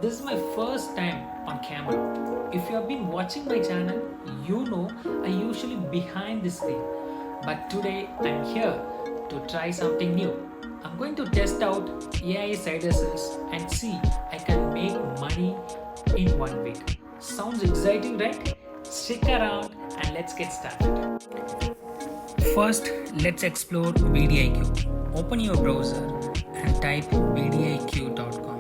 This is my first time on camera. If you have been watching my channel, you know I usually behind the screen. But today I'm here to try something new. I'm going to test out AI side hustles and see I can make money in 1 week. Sounds exciting, right? Stick around and let's get started. First, let's explore Vidiq. Open your browser and type vidiq.com.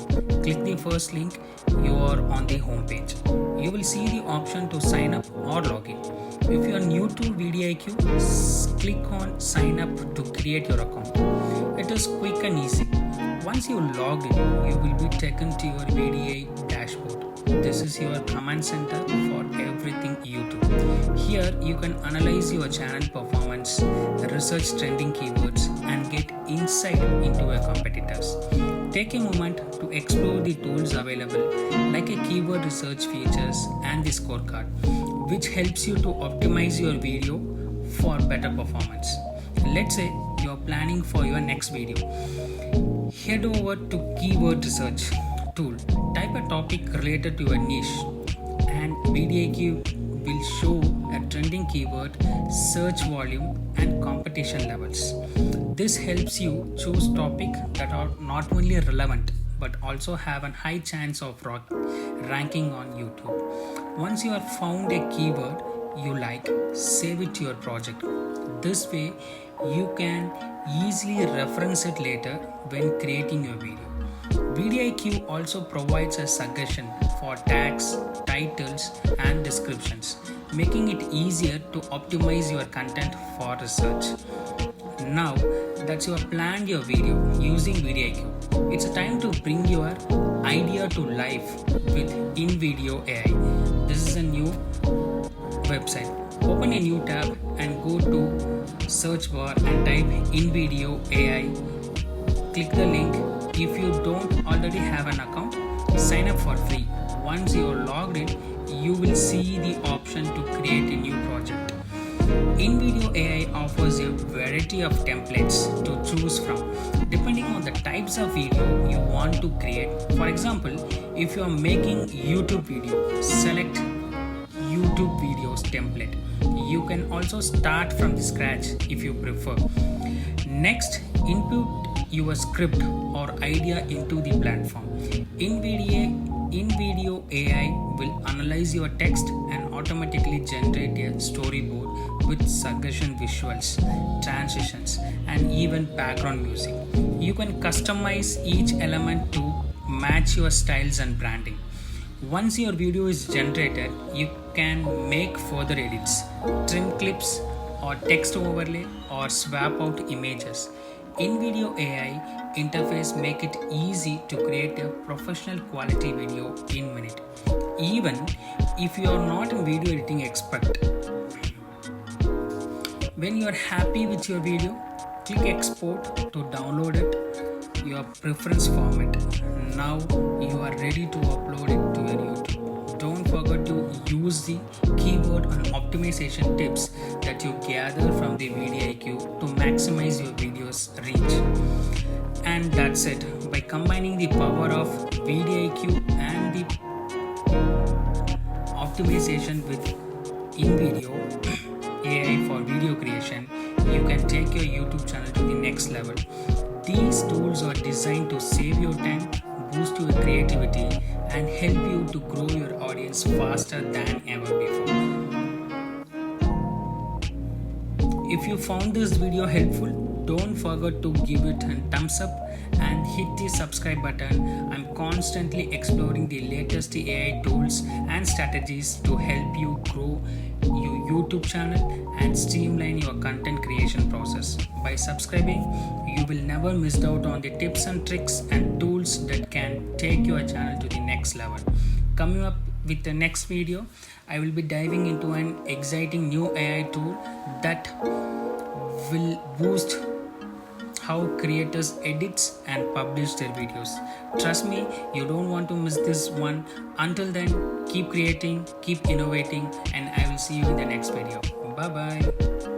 Click the first link, you are on the home page. You will see the option to sign up or log in. If you are new to Vidiq, click on sign up to create your account. It is quick and easy. Once you log in, you will be taken to your VDI dashboard. This is your command center for everything YouTube. Here you can analyze your channel performance, research trending keywords, and get insight into your competitors. Take a moment to explore the tools available like a keyword research features and the scorecard, which helps you to optimize your video for better performance. Let's say you're planning for your next video. Head over to keyword research tool, type a topic related to your niche, and Vidiq will show a trending keyword, search volume, and competition levels. This helps you choose topics that are not only relevant but also have a high chance of ranking on YouTube. Once you have found a keyword you like, save it to your project. This way you can easily reference it later when creating your video. Vidiq also provides a suggestion for tags, titles, and descriptions, making it easier to optimize your content for research. Now that you have planned your video using Vidiq, it's time to bring your idea to life with InVideo AI. This is a new website. Open a new tab and go to search bar and type InVideo AI. Click the link. If you don't already have an account, sign up for free. Once you are logged in, you will see the option to create a new project. InVideo AI offers a variety of templates to choose from, depending on the types of video you want to create. For example, if you are making YouTube video, select YouTube videos template. You can also start from the scratch if you prefer. Next, input your script or idea into the platform. InVideo AI will analyze your text and automatically generate a storyboard with suggestion visuals, transitions, and even background music. You can customize each element to match your styles and branding. Once your video is generated, you can make further edits, trim clips or text overlay, or swap out images. InVideo AI interface make it easy to create a professional quality video in minute, even if you are not a video editing expert. When you are happy with your video, click export to download it, your preference format. Now you are ready to upload it to your YouTube. Don't forget to use the keyword and optimization tips that you gather from the Vidiq to maximize your video's reach. And that's it. By combining the power of Vidiq and the optimization with InVideo AI for video creation, you can take your YouTube channel to the next level. These tools are designed to save your time, boost your creativity, and help you to grow your audience faster than ever before. If you found this video helpful, don't forget to give it a thumbs up and hit the subscribe button. I'm constantly exploring the latest AI tools and strategies to help you grow your YouTube channel and streamline your content creation process. By subscribing, you will never miss out on the tips and tricks and tools that can take your channel to the next level. Coming up with the next video, I will be diving into an exciting new AI tool that will boost how creators edit and publish their videos. Trust me, you don't want to miss this one. Until then, keep creating, keep innovating, and I will see you in the next video. Bye bye.